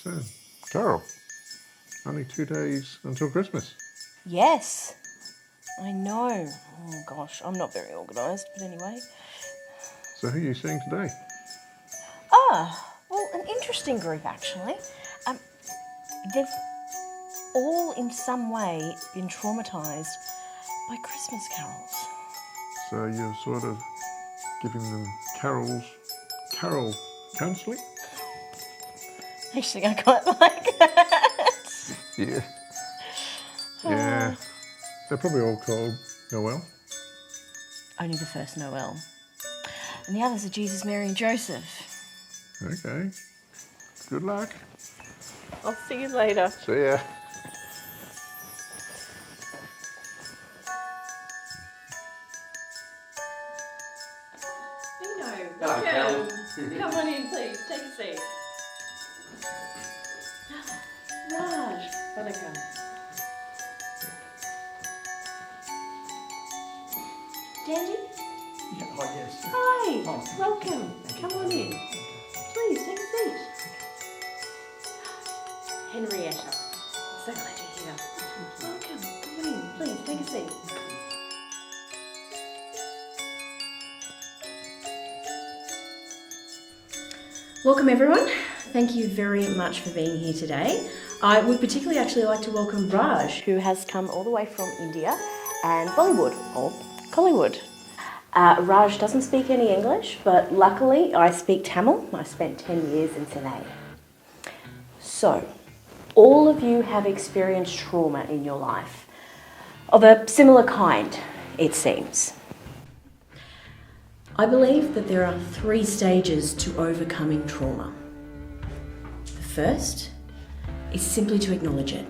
So, Carol, only 2 days until Christmas. Yes, I know. Oh gosh, I'm not very organised, but anyway. So who are you seeing today? Well, an interesting group actually. They've all in some way been traumatised by Christmas carols. So you're sort of giving them carol counselling? Actually, I quite like that. Yeah. Yeah. They're probably all called Noel. Only the first Noel. And the others are Jesus, Mary and Joseph. Okay. Good luck. I'll see you later. See ya. Welcome. Come on in, please. Take a seat. Raj, welcome. Dandy? Yeah, oh yes. Hi. Oh. Welcome. Come on in. Please, take a seat. Henrietta. So glad you're here. Welcome. Come on in. Please, take a seat. Welcome everyone. Thank you very much for being here today. I would particularly actually like to welcome Raj, who has come all the way from India, and Bollywood, or Kollywood. Raj doesn't speak any English, but luckily I speak Tamil. I spent 10 years in Chennai. So, all of you have experienced trauma in your life, of a similar kind, it seems. I believe that there are 3 stages to overcoming trauma. The first is simply to acknowledge it,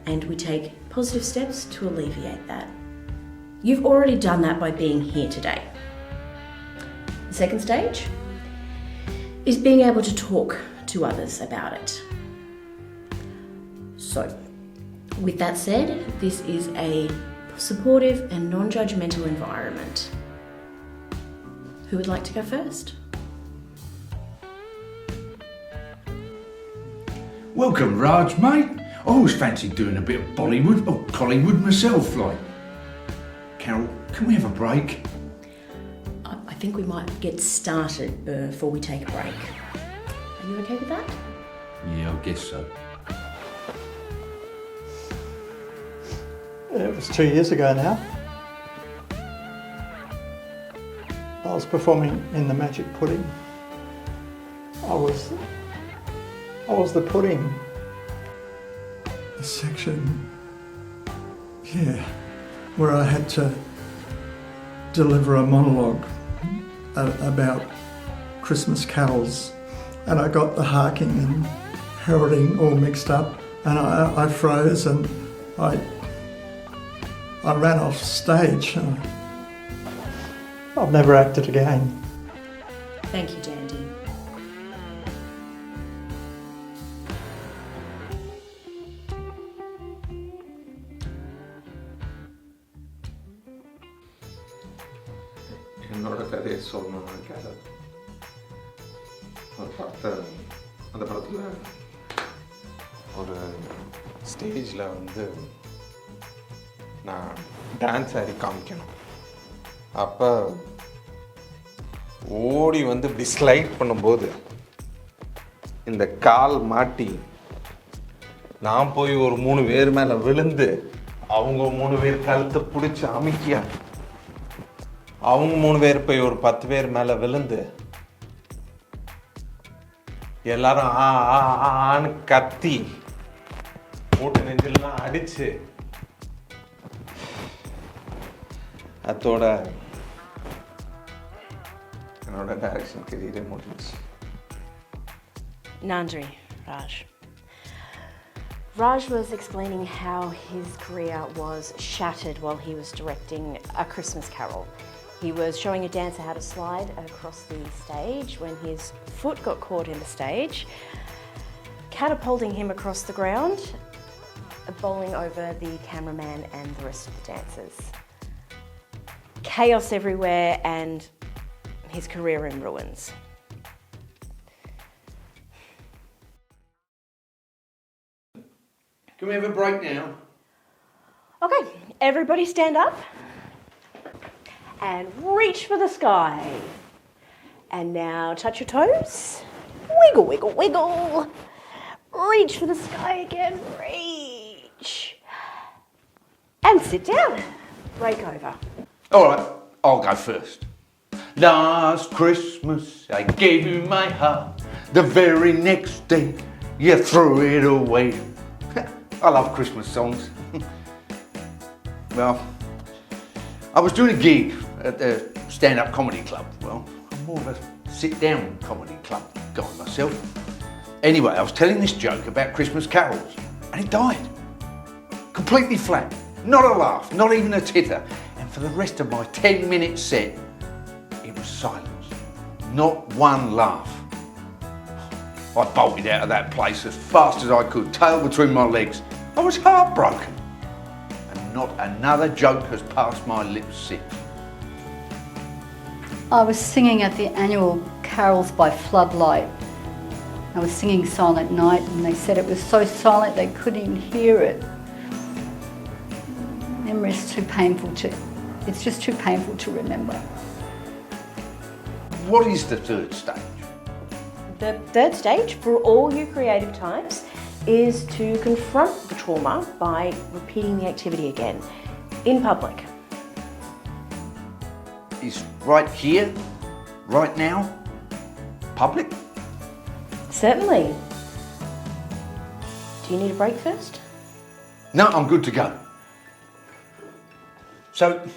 and we take positive steps to alleviate that. You've already done that by being here today. The second stage is being able to talk to others about it. So, with that said, this is a supportive and non-judgmental environment. Who would like to go first? Welcome, Raj, mate. I always fancied doing a bit of Bollywood or Kollywood myself, like. Carol, can we have a break? I think we might get started before we take a break. Are you okay with that? Yeah, I guess so. It was 2 years ago now. I was performing in the Magic Pudding. I was the pudding. The section, yeah, where I had to deliver a monologue about Christmas carols, and I got the harking and heralding all mixed up, and I froze and I ran off stage. I've never acted again. Thank you, Dandy. என்னோட கதையை சொல்லணும்னு கேட்டது அந்த படத்தில் ஒரு ஸ்டேஜில் வந்து நான் டான்ஸ் ஆடி காமிக்கணும். அப்போ ஓடி வந்து இப்படி ஸ்லைட் பண்ணும்போது இந்த கால் மாட்டி நான் போய் ஒரு 3 பேர் மேலே விழுந்து அவங்க 3 பேர் கழுத்தை பிடிச்சி அமுக்கியா அவங்க 3 பேர் போய் ஒரு 10 பேர் மேலே விழுந்து எல்லாரும் ஆன்னு கத்தி மூட்டை நெஞ்செல்லாம் அடிச்சு அதோட என்னோட டைரக்ஷன் கரியரே முடிஞ்சிச்சு. Nandri, Raj. Raj was explaining how his career was shattered while he was directing A Christmas Carol. He was showing a dancer how to slide across the stage when his foot got caught in the stage, catapulting him across the ground, bowling over the cameraman and the rest of the dancers. Chaos everywhere and his career in ruins. Can we have a break now? Okay, everybody stand up and reach for the sky. And now touch your toes. Wiggle, wiggle, wiggle. Reach for the sky again. Reach. And sit down. Break over. All right, I'll go first. Last Christmas I gave you my heart. The very next day you threw it away. I love Christmas songs. Well, I was doing a gig at the stand-up comedy club. Well, I'm more of a sit-down comedy club guy myself. Anyway, I was telling this joke about Christmas carols and it died. Completely flat. Not a laugh, not even a titter. And for the rest of my 10-minute set, it was silence. Not one laugh. I bolted out of that place as fast as I could, tail between my legs. I was heartbroken. And not another joke has passed my lips since. I was singing at the annual Carols by Floodlight. I was singing Silent Night and they said it was so silent they couldn't even hear it. Memory's too painful to, it's just too painful to remember. What is the third stage? The third stage for all you creative types is to confront the trauma by repeating the activity again in public. Is right here, right now, public? Certainly. Do you need a break first? No, I'm good to go. So,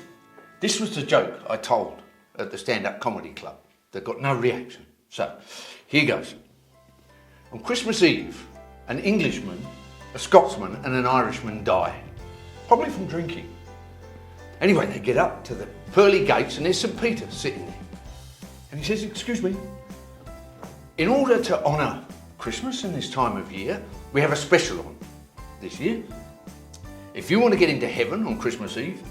this was the joke I told at the stand-up comedy club that got no reaction. So, here goes. On Christmas Eve, an Englishman, a Scotsman and an Irishman die, probably from drinking. Anyway, they get up to the pearly gates and there's St. Peter sitting there. And he says, "Excuse me, in order to honour Christmas and this time of year, we have a special on this year. If you want to get into heaven on Christmas Eve,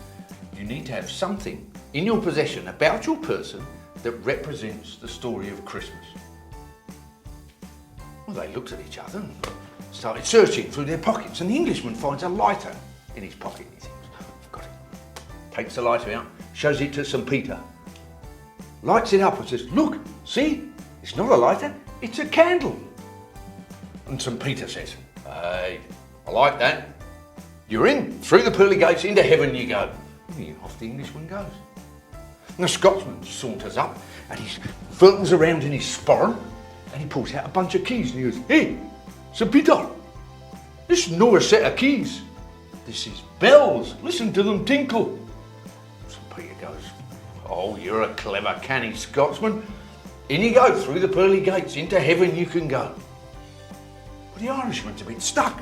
you need to have something in your possession about your person that represents the story of Christmas." Well, they looked at each other and started searching through their pockets, and the Englishman finds a lighter in his pocket. He thinks, "I've got it." Takes the lighter out, shows it to St. Peter, lights it up and says, "Look, see, it's not a lighter, it's a candle." And St. Peter says, "Hey, I like that. You're in, through the pearly gates, into heaven you go." And off the Englishman goes. And the Scotsman saunters up and he furtles around in his sporran and he pulls out a bunch of keys and he goes, "Hey, St. Peter, this is no a set of keys. This is bells. Listen to them tinkle." St. Peter goes, "Oh, you're a clever, canny Scotsman. In you go, through the pearly gates, into heaven you can go." But the Irishman's a bit stuck.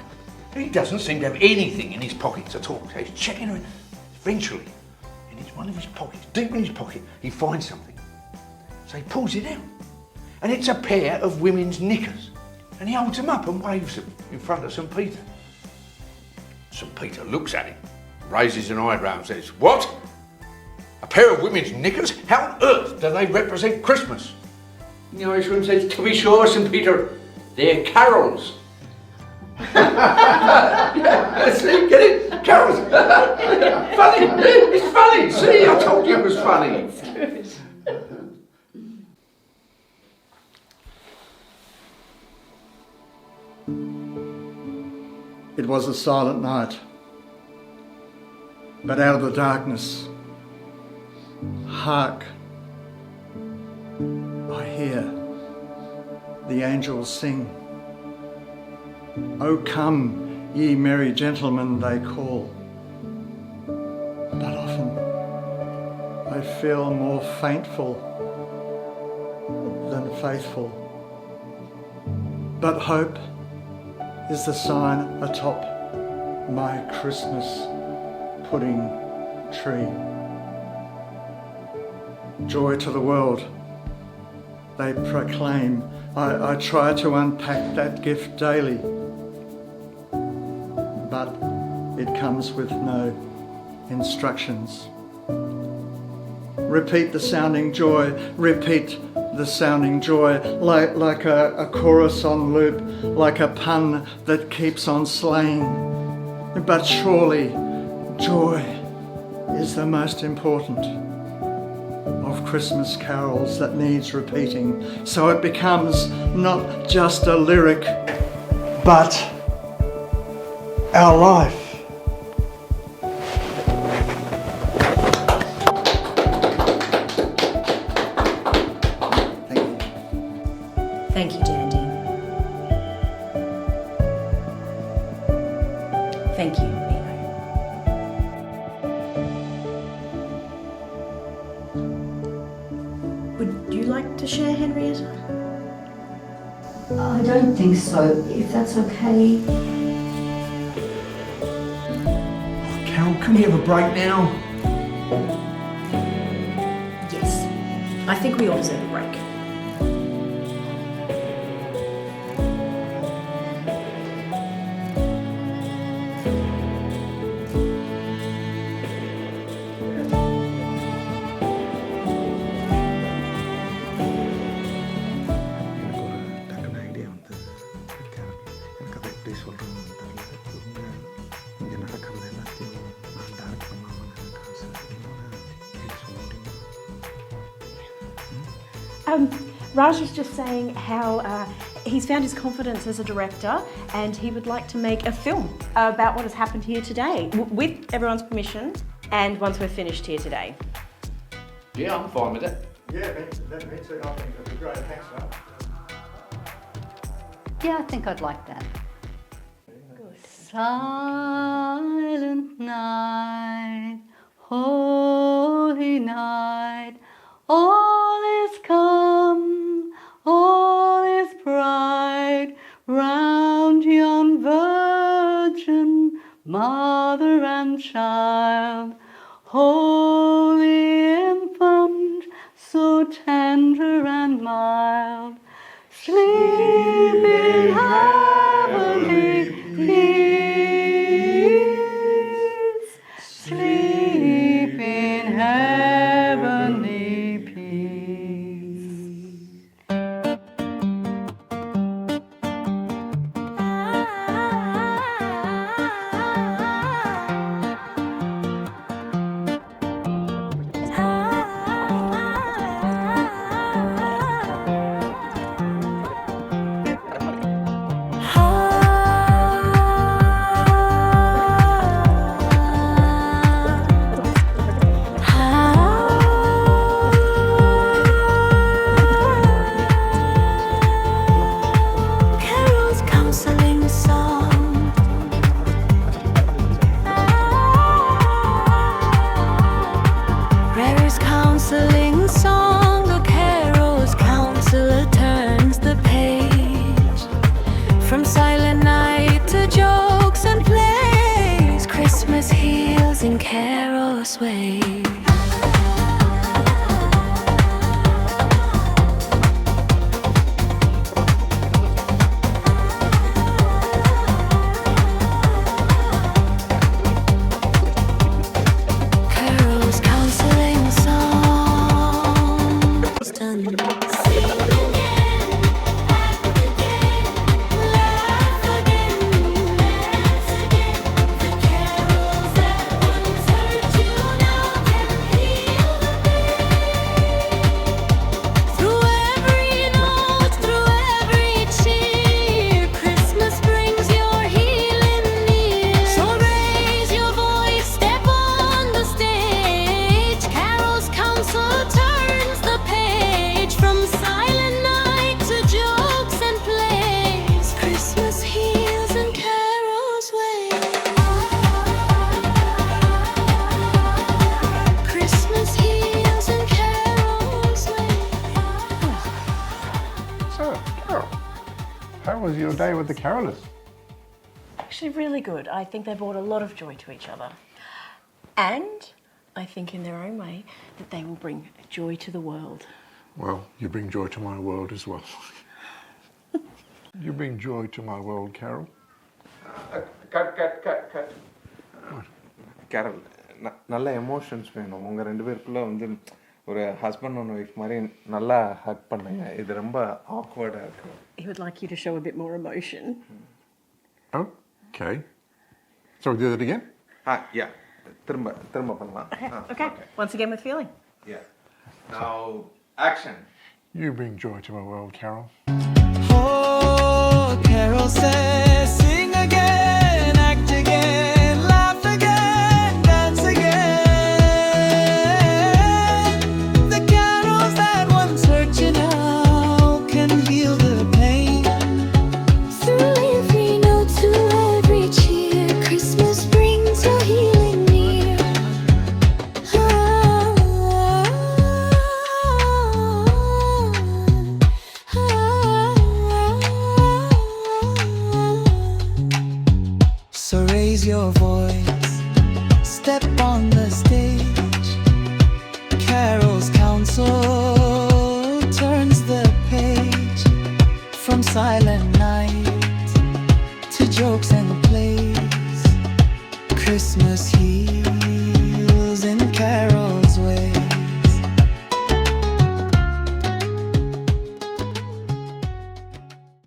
He doesn't seem to have anything in his pockets at all. So he's checking around. Eventually, in one of his pockets, deep in his pocket, he finds something. So he pulls it out. And it's a pair of women's knickers. And he holds them up and waves them in front of St. Peter. St. Peter looks at him, raises an eyebrow and says, "What? A pair of women's knickers? How on earth do they represent Christmas?" And the Irishman says, "To be sure, St. Peter, they're carols." Yeah, see, get it? Carols. Funny. It's funny. See, I told you it was funny. It was a silent night, but out of the darkness, hark, I hear the angels sing. "O come, ye merry gentlemen," they call. But often I feel more faintful than faithful. But hope is the sign atop my Christmas pudding tree. Joy to the world, they proclaim. I try to unpack that gift daily, but it comes with no instructions. Repeat the sounding joy, repeat the sounding joy, like a chorus on loop, like a pun that keeps on slaying. But surely joy is the most important of Christmas carols that needs repeating, so it becomes not just a lyric, but our life. Thank you. Thank you, Dandy. Thank you, Nino. Would you like to share, Henrietta? I don't think so, if that's okay. Carol, can we have a break now? Yes. I think we all deserve a break. எனக்கு ஒரு டக்குனு idea வந்து எனக்கு அதை எப்படி சொல்கிறோன்னு தெரியல. இங்கே நடக்கிறது எல்லாத்தையும் நான் டேரக்ட் பண்ணாமல் எனக்கு ஆசை. எப்படி சொல்ல முடியுமா? Raj was just saying how he's found his confidence as a director and he would like to make a film about what has happened here today, with everyone's permission and once we're finished here today. Yeah, I'm fine with it. Yeah, me too. I think that'd be great. Thanks, man. Yeah, I think I'd like that. Silent night, holy night, all is calm, all is bright, round yon virgin, mother and child, holy infant, so tender and mild, sleep in heavenly peace, sleep in heavenly peace. Carol's counselling song. Rare's counselling song. The Carol's counselor turns the page from silent night to jokes and plays. Christmas heals in Carol's way. Carol's counselling song. Sing again, laugh again, laugh again. The carols that once hurt you now can heal the pain. Through every note, through every cheer, Christmas brings your healing near. So raise your voice, step on the stage. Carol's counsel turns the page from silent night to jokes and plays. Christmas heals in Carol's way. Christmas heals in Carol's way. So, Carol, how was your day with the carolers? Actually, really good. I think they brought a lot of joy to each other. And I think in their own way that they will bring joy to the world. Well, you bring joy to my world as well. You bring joy to my world, Carol. Cut Carol நல்ல emotions வேணும். உங்கள் ரெண்டு பேருக்குள்ள வந்து ஒரு husband and wife மாதிரி நல்லா ஹக் பண்ணுங்க. இது ரொம்ப ஆக்வர்டாக இருக்கு. He would like you to show a bit more emotion. Okay. So we do that again? Yeah. திரும்ப பண்ணலாம். Okay. Once again with feeling. Yeah. Now, action. You bring joy to my world, Carol. Oh, Carol says, sing again, act again, laugh again, dance again. The carols that once hurt you now can heal the pain. Through every note, to every cheer, Christmas brings your healing near. So raise your voice, step on the stage. Carol's counsel turns the page from silent night to jokes and plays. Christmas Eve.